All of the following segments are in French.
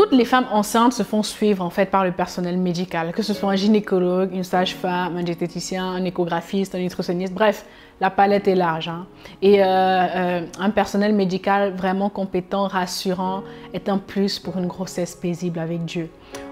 toutes les femmes enceintes se font suivre en fait par le personnel médical, que ce soit un gynécologue, une sage-femme, un diététicien, un échographiste, un nutritionniste, bref, la palette est large. Hein. Et un personnel médical vraiment compétent, rassurant, est un plus pour une grossesse paisible avec Dieu.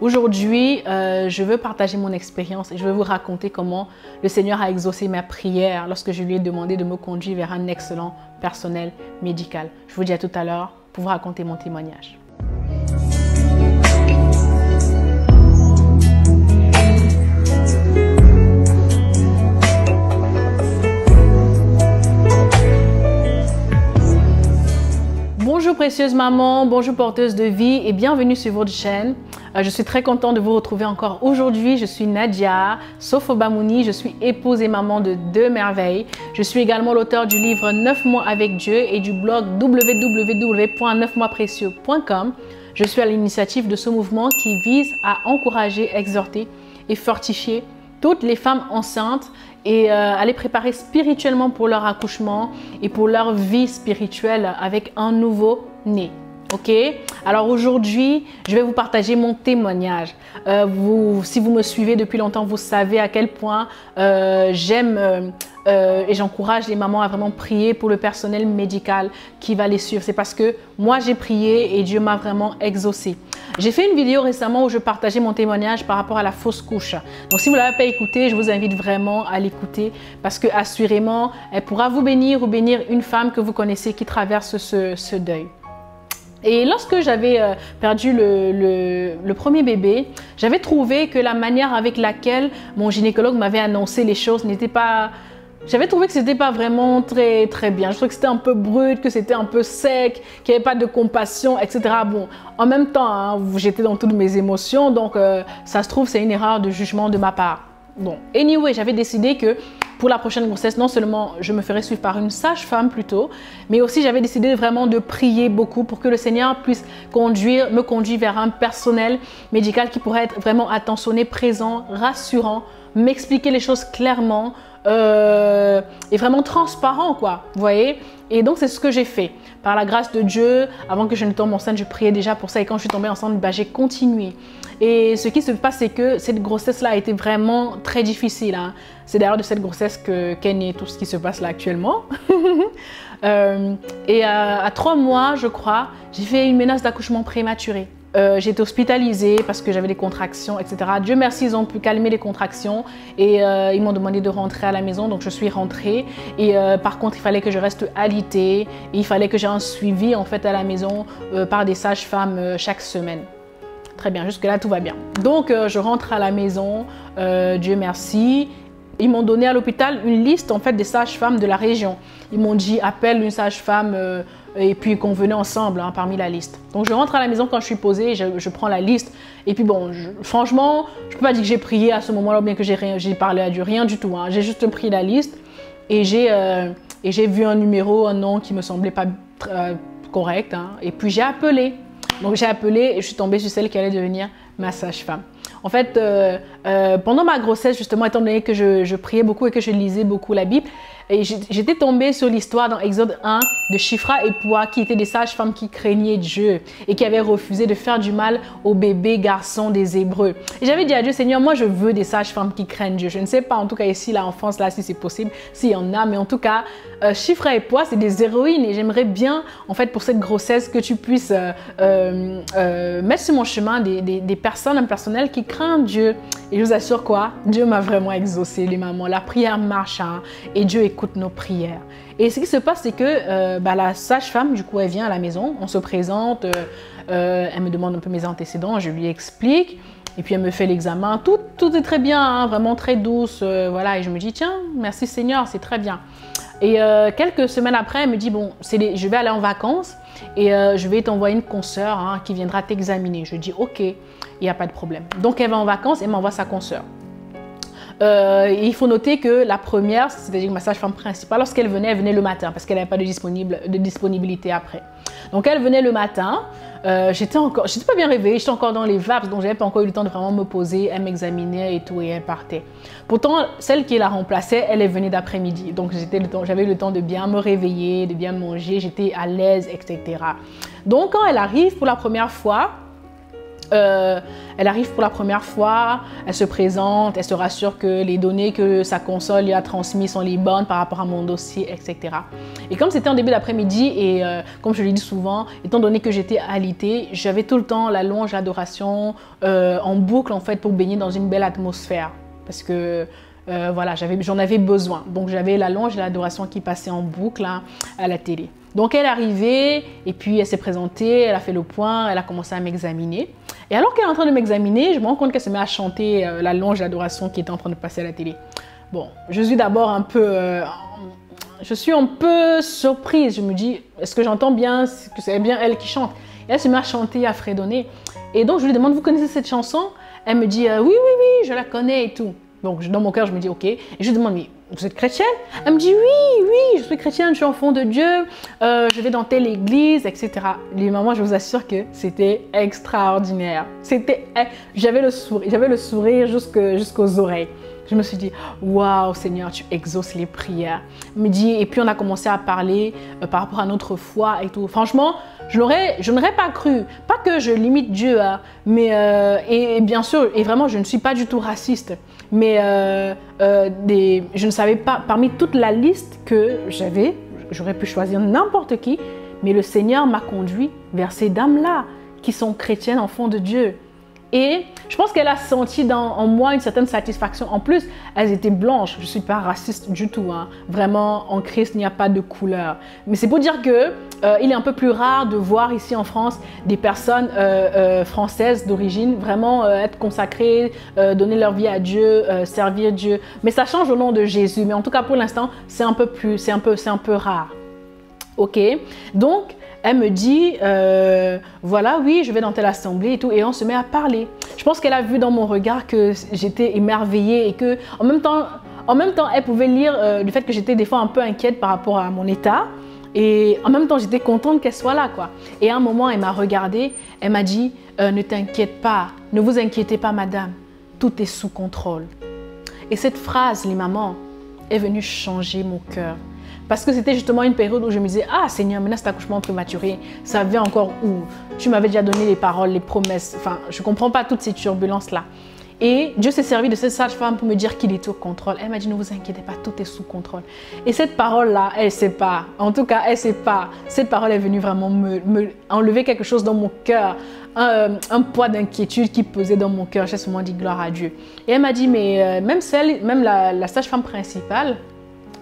Aujourd'hui, je veux partager mon expérience et je veux vous raconter comment le Seigneur a exaucé ma prière lorsque je lui ai demandé de me conduire vers un excellent personnel médical. Je vous dis à tout à l'heure pour vous raconter mon témoignage. Bonjour précieuse maman, bonjour porteuse de vie et bienvenue sur votre chaîne. Je suis très contente de vous retrouver encore aujourd'hui. Je suis Nadia Sofobamouni, je suis épouse et maman de 2 merveilles. Je suis également l'auteur du livre 9 mois avec Dieu et du blog www.9moisprécieux.com. Je suis à l'initiative de ce mouvement qui vise à encourager, exhorter et fortifier toutes les femmes enceintes et à les préparer spirituellement pour leur accouchement et pour leur vie spirituelle avec un nouveau-né. Ok? Alors aujourd'hui, je vais vous partager mon témoignage. Si vous me suivez depuis longtemps, vous savez à quel point j'aime et j'encourage les mamans à vraiment prier pour le personnel médical qui va les suivre. C'est parce que moi, j'ai prié et Dieu m'a vraiment exaucé. J'ai fait une vidéo récemment où je partageais mon témoignage par rapport à la fausse couche. Donc, si vous ne l'avez pas écouté, je vous invite vraiment à l'écouter parce que assurément, elle pourra vous bénir ou bénir une femme que vous connaissez qui traverse ce deuil. Et lorsque j'avais perdu le premier bébé, j'avais trouvé que la manière avec laquelle mon gynécologue m'avait annoncé les choses n'était pas... J'avais trouvé que c'était pas vraiment très bien. Je trouvais que c'était un peu brut, que c'était un peu sec, qu'il n'y avait pas de compassion, etc. Bon, en même temps, hein, j'étais dans toutes mes émotions, donc ça se trouve c'est une erreur de jugement de ma part. Bon, anyway, j'avais décidé que pour la prochaine grossesse, non seulement je me ferais suivre par une sage-femme plutôt, mais aussi j'avais décidé vraiment de prier beaucoup pour que le Seigneur puisse me conduire vers un personnel médical qui pourrait être vraiment attentionné, présent, rassurant, m'expliquer les choses clairement et vraiment transparent, quoi, vous voyez? Et donc, c'est ce que j'ai fait. Par la grâce de Dieu, avant que je ne tombe enceinte, je priais déjà pour ça. Et quand je suis tombée enceinte, bah, j'ai continué. Et ce qui se passe, c'est que cette grossesse-là a été vraiment très difficile. Hein. C'est d'ailleurs de cette grossesse qu'est né tout ce qui se passe là actuellement. Et à 3 mois, je crois, j'ai fait une menace d'accouchement prématuré. J'ai été hospitalisée parce que j'avais des contractions, etc. Dieu merci, ils ont pu calmer les contractions et ils m'ont demandé de rentrer à la maison. Donc, je suis rentrée. Et par contre, il fallait que je reste alitée et il fallait que j'ai un suivi en fait à la maison par des sages-femmes chaque semaine. Très bien, jusque-là, tout va bien. Donc, je rentre à la maison, Dieu merci. Ils m'ont donné à l'hôpital une liste en fait des sages-femmes de la région. Ils m'ont dit appelle une sage-femme et puis qu'on venait ensemble hein, parmi la liste. Donc je rentre à la maison quand je suis posée, je prends la liste et puis bon, franchement, je peux pas dire que j'ai prié à ce moment-là ou bien que j'ai parlé à Dieu, rien du tout. Hein. J'ai juste pris la liste et j'ai vu un numéro, un nom qui me semblait pas correct hein, et puis j'ai appelé. Donc j'ai appelé et je suis tombée sur celle qui allait devenir ma sage-femme. En fait, pendant ma grossesse, justement, étant donné que je priais beaucoup et que je lisais beaucoup la Bible, et j'étais tombée sur l'histoire dans Exode 1 de Shifra et Poua, qui étaient des sages-femmes qui craignaient Dieu et qui avaient refusé de faire du mal aux bébés garçons des Hébreux. Et j'avais dit à Dieu, Seigneur, moi je veux des sages-femmes qui craignent Dieu. Je ne sais pas, en tout cas ici, là en France, là, si c'est possible, s'il y en a, mais en tout cas, Shifra et Poua, c'est des héroïnes et j'aimerais bien, en fait, pour cette grossesse, que tu puisses mettre sur mon chemin des personnes, un personnel qui craint Dieu. Et je vous assure quoi, Dieu m'a vraiment exaucé, les mamans. La prière marche hein, et Dieu écoute nos prières. Et ce qui se passe, c'est que la sage-femme, du coup, elle vient à la maison, on se présente, elle me demande un peu mes antécédents, je lui explique. Et puis elle me fait l'examen, tout est très bien, hein, vraiment très douce, voilà. Et je me dis, tiens, merci Seigneur, c'est très bien. Et quelques semaines après, elle me dit, bon, je vais aller en vacances et je vais t'envoyer une consoeur hein, qui viendra t'examiner. Je dis, ok, il n'y a pas de problème. Donc elle va en vacances et m'envoie sa consoeur. Il faut noter que la première, c'est-à-dire ma sage-femme principale, lorsqu'elle venait, elle venait le matin parce qu'elle n'avait pas de disponibilité après. Donc elle venait le matin, j'étais pas bien réveillée, j'étais encore dans les vapes, donc j'avais pas encore eu le temps de vraiment me poser, elle m'examinait et tout et elle partait. Pourtant, celle qui la remplaçait, elle est venue d'après-midi, donc j'avais eu le temps de bien me réveiller, de bien manger, j'étais à l'aise, etc. Donc quand elle arrive pour la première fois, Elle arrive pour la première fois, elle se présente, elle se rassure que les données que sa console lui a transmises sont les bonnes par rapport à mon dossier, etc. Et comme c'était en début d'après-midi et comme je l'ai dit souvent, étant donné que j'étais alitée, j'avais tout le temps la louange, l'adoration en boucle en fait pour baigner dans une belle atmosphère. Parce que voilà, j'en avais besoin. Donc j'avais la louange et l'adoration qui passaient en boucle hein, à la télé. Donc elle est arrivée et puis elle s'est présentée, elle a fait le point, elle a commencé à m'examiner. Et alors qu'elle est en train de m'examiner, je me rends compte qu'elle se met à chanter la louange et l'adoration qui était en train de passer à la télé. Bon, je suis d'abord un peu... je suis un peu surprise. Je me dis, est-ce que j'entends bien que c'est bien elle qui chante? Et elle se met à chanter, à fredonner. Et donc je lui demande, vous connaissez cette chanson? Elle me dit, oui, oui, oui, je la connais et tout. Donc dans mon cœur, je me dis, ok. Et je lui demande, mais vous êtes chrétienne? Elle me dit, oui, oui, je suis chrétienne, je suis enfant de Dieu, je vais dans telle église, etc. Les mamans, je vous assure que c'était extraordinaire. J'avais le sourire jusqu'aux oreilles. Je me suis dit, waouh Seigneur, tu exauces les prières. Et puis on a commencé à parler par rapport à notre foi et tout. Franchement, je n'aurais pas cru. Pas que je limite Dieu, hein, mais et bien sûr, et vraiment, je ne suis pas du tout raciste. Mais je ne savais pas, parmi toute la liste que j'aurais pu choisir n'importe qui, mais le Seigneur m'a conduit vers ces dames-là qui sont chrétiennes, enfants de Dieu. Et je pense qu'elle a senti en moi une certaine satisfaction. En plus, elles étaient blanches. Je ne suis pas raciste du tout. Hein. Vraiment, en Christ, il n'y a pas de couleur. Mais c'est pour dire que il est un peu plus rare de voir ici en France des personnes françaises d'origine vraiment être consacrées, donner leur vie à Dieu, servir Dieu. Mais ça change au nom de Jésus. Mais en tout cas, pour l'instant, c'est un peu rare. Ok, donc elle me dit, voilà, oui, je vais dans telle assemblée et tout, et on se met à parler. Je pense qu'elle a vu dans mon regard que j'étais émerveillée et que, en même temps, elle pouvait lire du fait que j'étais des fois un peu inquiète par rapport à mon état, et en même temps, j'étais contente qu'elle soit là, quoi. Et à un moment, elle m'a regardée, elle m'a dit, ne t'inquiète pas, ne vous inquiétez pas, madame, tout est sous contrôle. Et cette phrase, les mamans, est venue changer mon cœur. Parce que c'était justement une période où je me disais, ah Seigneur, maintenant cet accouchement prématuré, ça vient encore où? Tu m'avais déjà donné les paroles, les promesses. Enfin, je ne comprends pas toutes ces turbulences-là. Et Dieu s'est servi de cette sage-femme pour me dire qu'il était au contrôle. Elle m'a dit, ne vous inquiétez pas, tout est sous contrôle. Et cette parole-là, elle ne sait pas. En tout cas, elle ne sait pas. Cette parole est venue vraiment me enlever quelque chose dans mon cœur. Un poids d'inquiétude qui pesait dans mon cœur. J'ai seulement dit gloire à Dieu. Et elle m'a dit, mais même la sage-femme principale,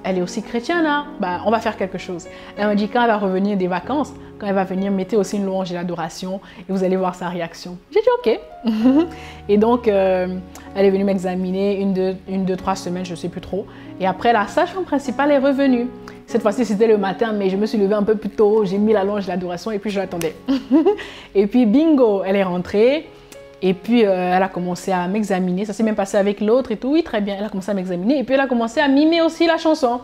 elle est aussi chrétienne, hein? Bah, on va faire quelque chose. Elle m'a dit, quand elle va revenir des vacances, quand elle va venir, mettez aussi une louange et l'adoration et vous allez voir sa réaction. J'ai dit, ok. Et donc, elle est venue m'examiner une, deux, 3 semaines, je ne sais plus trop. Et après, la sage-femme principale est revenue. Cette fois-ci, c'était le matin, mais je me suis levée un peu plus tôt. J'ai mis la louange et l'adoration et puis je l'attendais. Et puis, bingo, elle est rentrée. Et puis, elle a commencé à m'examiner. Ça s'est même passé avec l'autre et tout. Oui, très bien. Elle a commencé à m'examiner. Et puis, elle a commencé à mimer aussi la chanson.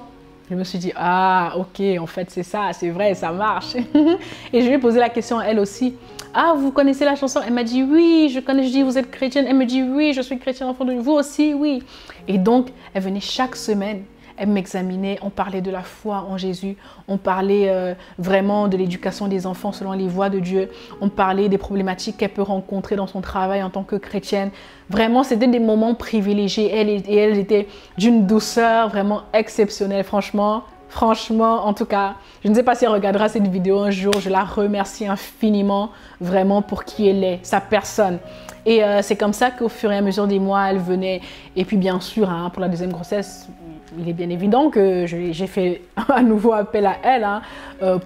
Je me suis dit, ah, ok, en fait, c'est ça, c'est vrai, ça marche. Et je lui ai posé la question à elle aussi. Ah, vous connaissez la chanson? Elle m'a dit, oui, je connais. Je dis, vous êtes chrétienne? Elle me dit, oui, je suis chrétienne, enfant de Dieu. Vous aussi, oui. Et donc, elle venait chaque semaine. Elle m'examinait, on parlait de la foi en Jésus, on parlait vraiment de l'éducation des enfants selon les voies de Dieu, on parlait des problématiques qu'elle peut rencontrer dans son travail en tant que chrétienne. Vraiment, c'était des moments privilégiés. Elle était d'une douceur vraiment exceptionnelle, franchement, en tout cas. Je ne sais pas si elle regardera cette vidéo un jour, je la remercie infiniment vraiment pour qui elle est, sa personne. Et c'est comme ça qu'au fur et à mesure des mois, elle venait. Et puis bien sûr, hein, pour la deuxième grossesse, il est bien évident que j'ai fait un nouveau appel à elle hein,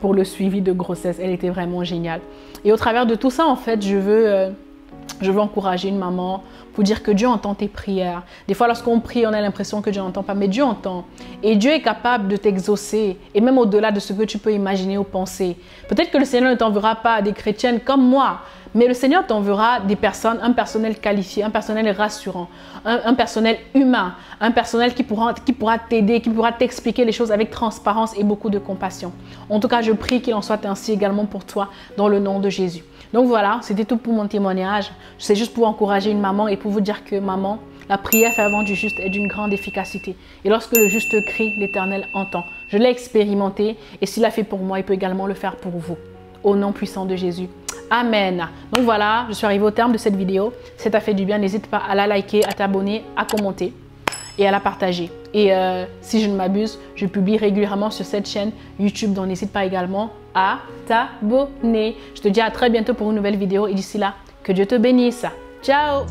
pour le suivi de grossesse. Elle était vraiment géniale. Et au travers de tout ça, en fait, je veux encourager une maman pour dire que Dieu entend tes prières. Des fois, lorsqu'on prie, on a l'impression que Dieu n'entend pas, mais Dieu entend. Et Dieu est capable de t'exaucer, et même au-delà de ce que tu peux imaginer ou penser. Peut-être que le Seigneur ne t'enverra pas des chrétiennes comme moi, mais le Seigneur t'enverra des personnes, un personnel qualifié, un personnel rassurant, un personnel humain, un personnel qui pourra t'aider, qui pourra t'expliquer les choses avec transparence et beaucoup de compassion. En tout cas, je prie qu'il en soit ainsi également pour toi dans le nom de Jésus. Donc voilà, c'était tout pour mon témoignage. C'est juste pour encourager une maman et pour vous dire que maman, la prière fervente du juste est d'une grande efficacité. Et lorsque le juste crie, l'Éternel entend. Je l'ai expérimenté et s'il l'a fait pour moi, il peut également le faire pour vous. Au nom puissant de Jésus. Amen. Donc voilà, je suis arrivée au terme de cette vidéo. Si ça t'a fait du bien, n'hésite pas à la liker, à t'abonner, à commenter et à la partager. Et si je ne m'abuse, je publie régulièrement sur cette chaîne YouTube, donc n'hésite pas également à t'abonner. Je te dis à très bientôt pour une nouvelle vidéo et d'ici là, que Dieu te bénisse. Ciao!